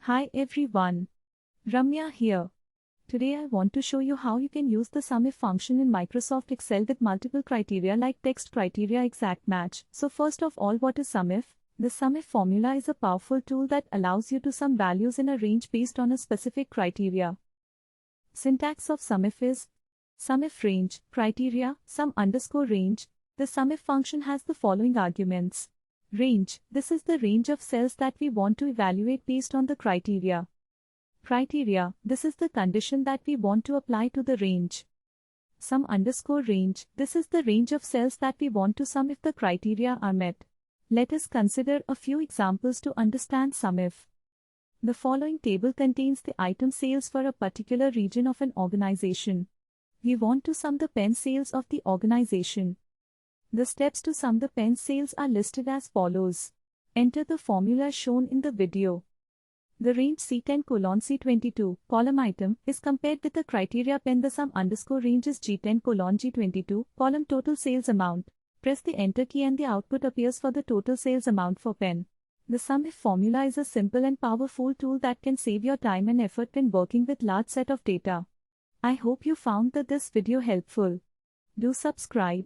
Hi everyone, Ramya here. Today I want to show you how you can use the SUMIF function in Microsoft Excel with multiple criteria like text criteria exact match. So first of all, what is SUMIF? The SUMIF formula is a powerful tool that allows you to sum values in a range based on a specific criteria. Syntax of SUMIF is SUMIF range, criteria, sum_range. The SUMIF function has the following arguments. Range, this is the range of cells that we want to evaluate based on the criteria. Criteria, this is the condition that we want to apply to the range. Sum_range, this is the range of cells that we want to sum if the criteria are met. Let us consider a few examples to understand SUMIF. The following table contains the item sales for a particular region of an organization. We want to sum the pen sales of the organization. The steps to sum the pen sales are listed as follows. Enter the formula shown in the video. The range C10:C22, column item, is compared with the criteria pen. The sum_range is G10:G22, column total sales amount. Press the enter key and the output appears for the total sales amount for pen. The SUMIF formula is a simple and powerful tool that can save your time and effort when working with large set of data. I hope you found this video helpful. Do subscribe.